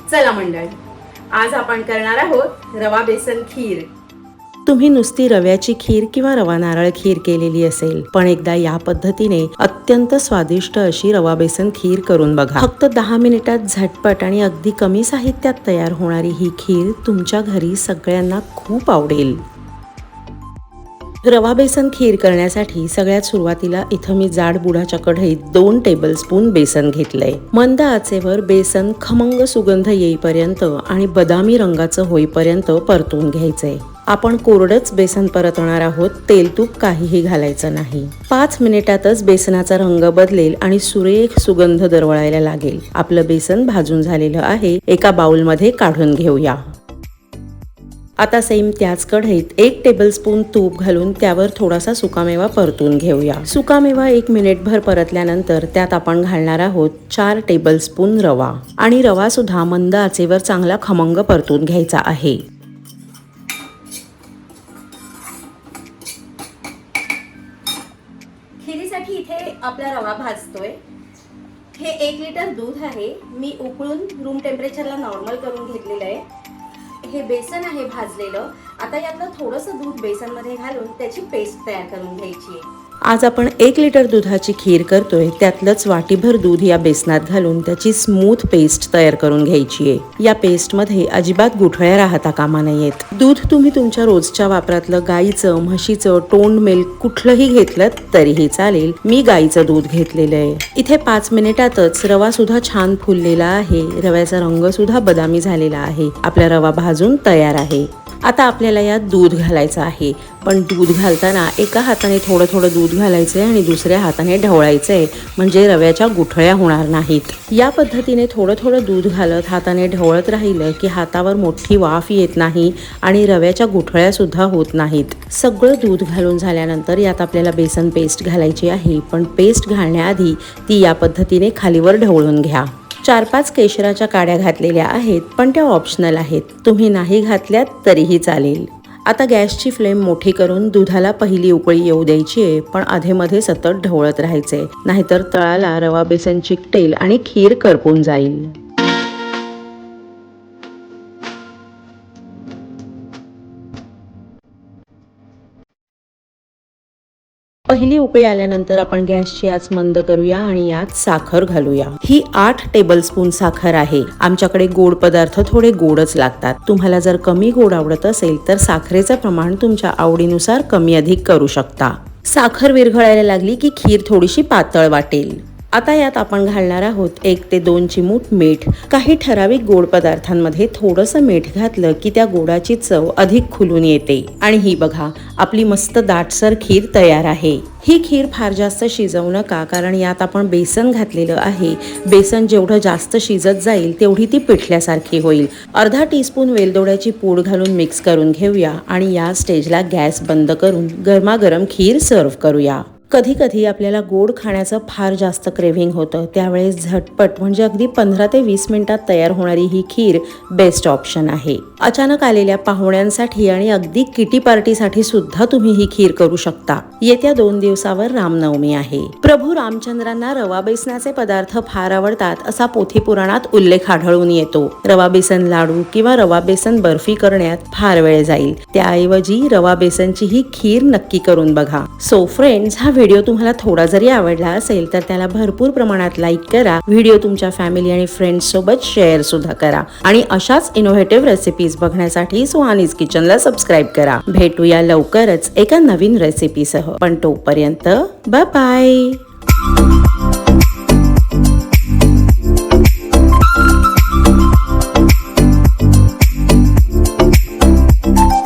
चला मंडळी, आज आपण करणार आहोत रवा बेसन खीर। तुम्ही नुसती रव्याची खीर किंवा रवा नारळ खीर केलेली असेल, पण एकदा या पद्धतीने अत्यंत स्वादिष्ट अशी रवा बेसन खीर करून बघा। फक्त 10 मिनिटात झटपट आणि अगदी कमी साहित्यात तयार होणारी ही खीर तुमच्या घरी सगळ्यांना खूप आवडेल। रवा बेसन खीर करण्यासाठी सगळ्यात सुरुवातीला इथं मी जाड बुडाच्या कढईत 2 टेबलस्पून बेसन घेतलंय। मंद आचेवर बेसन खमंग सुगंध येईपर्यंत आणि बदामी रंगाचं होईपर्यंत परतून घ्यायचंय। आपण कोरडच बेसन परतणार आहोत, तेल तूप काहीही घालायचं नाही। 5 मिनिटातच बेसनाचा रंग बदलेल आणि सुरेख सुगंध दरवळायला लागेल। आपलं बेसन भाजून झालेलं आहे, एका बाउलमध्ये काढून घेऊया। आता सेम त्याच कढईत 1 टेबलस्पून तूप घालून त्यावर थोडासा सुकामेवा परतून घेऊया। सुकामेवा 1 मिनिटभर परतल्यानंतर त्यात आपण घालणार आहोत 4 टेबलस्पून रवा आणि रवा सुद्धा मंद आचेवर चांगला खमंग परतून घ्यायचा आहे। खीरीसाठी इथे आपला रवा भाजतोय। हे 1 लिटर दूध आहे, मी उकळून रूम टेम्परेचरला नॉर्मल करून घेतलेलं आहे। हे बेसन आहे भाजलेलं। आता यातलं थोडंसं दूध बेसनमध्ये घालून त्याची पेस्ट तयार करून घ्यायची आहे। आज आपण 1 लिटर दुधाची खीर करतोय, त्यातलंच वाटीभर दूध या बेसनात घालून त्याची स्मूथ पेस्ट तयार करून घ्यायची आहे। या पेस्टमध्ये अजिबात गुठळ्या राहता कामा नयेत। दूध तुम्ही तुमच्या रोजच्या वापरातलं गाईचं, म्हशीचं, टोंड मिल्क कुठलंही घेतलं तरीही चालेल। मी गाईचं दूध घेतलेलं आहे। इथे 5 मिनिटातच रवा सुद्धा छान फुललेला आहे, रव्याचा रंग सुद्धा बदामी झालेला आहे। आपला रवा भाजून तयार आहे। आता आपल्याला यात दूध घालायचं आहे, पण दूध घालताना एका हाताने थोडं थोडं दूध घालायचंय आणि दुसऱ्या हाताने ढवळायचंय, म्हणजे रव्याच्या गुठळ्या होणार नाहीत। या पद्धतीने थोडं थोडं दूध घालत हाताने ढवळत राहिलं की हातावर मोठी वाफ येत नाही आणि रव्याच्या गुठळ्या सुद्धा होत नाहीत। सगळं दूध घालून झाल्यानंतर यात आपल्याला बेसन पेस्ट घालायची आहे, पण पेस्ट घालण्याआधी ती या पद्धतीने खालीवर ढवळून घ्या। 4-5 केशराच्या काड्या घातलेल्या आहेत, पण त्या ऑप्शनल आहेत, तुम्ही नाही घातल्यात तरीही चालेल। आता गॅसची फ्लेम मोठी करून दुधाला पहिली उकळी येऊ द्यायची आहे, पण अधेमध्ये सतत ढवळत राहायचंय, नाहीतर तळाला रवा बेसन चिकटेल आणि खीर करपून जाईल। पहिली उकळी आल्यानंतर आपण गॅसची आच मंद करूया आणि यात साखर घालूया। ही 8 टेबलस्पून साखर आहे। आमच्याकडे गोड पदार्थ थोडे गोडच लागतात। तुम्हाला जर कमी गोड आवडत असेल तर साखरेचं प्रमाण तुमच्या आवडीनुसार कमी अधिक करू शकता। साखर विरघळायला लागली की खीर थोडीशी पातळ वाटेल। आता यात आपण घालणार आहोत 1 ते 2 चिमूट मीठ। काही ठराविक गोड पदार्थांमध्ये थोडंसं मीठ घातलं की त्या गोडाची चव अधिक खुलून येते। आणि ही बघा, आपली मस्त दाटसर खीर तयार आहे। ही खीर फार जास्त शिजवू नका, कारण यात आपण बेसन घातलेलं आहे। बेसन जेवढं जास्त शिजत जाईल तेवढी ती पिठल्यासारखी होईल। अर्धा टीस्पून वेलदोड्याची पूड घालून मिक्स करून घेऊया आणि या स्टेजला गॅस बंद करून गरमागरम खीर सर्व्ह करूया। कधी कधी आपल्याला गोड खाण्याचं फार जास्त क्रेव्हिंग होतं, त्यावेळेस झटपट म्हणजे अगदी 15 ते 20 मिनिटात तयार होणारी ही खीर बेस्ट ऑप्शन आहे। अचानक आलेल्या पाहुण्यांसाठी आणि अगदी किटी पार्टीसाठी सुद्धा तुम्ही ही खीर करू शकता। येत्या 2 दिवसावर रामनवमी आहे। प्रभू रामचंद्रांना रवा बेसनाचे पदार्थ फार आवडतात असा पोथी पुराणात उल्लेख आढळून येतो। रवा बेसन लाडू किंवा रवा बेसन बर्फी करण्यात फार वेळ जाईल, त्याऐवजी रवा बेसनची ही खीर नक्की करून बघा। सो फ्रेंड्स, हा व्हिडिओ तुम्हाला थोडा जरी आवडला असेल तर त्याला भरपूर प्रमाणात लाईक करा। व्हिडिओ तुमच्या फॅमिली आणि फ्रेंड्स सोबत शेअर सुद्धा करा आणि अशाच इनोव्हेटिव्ह रेसिपीज बघण्यासाठी सुहानीज किचनला सबस्क्राईब करा। भेटूया लवकरच एका नवीन रेसिपीसह, पण तोपर्यंत बाय बाय।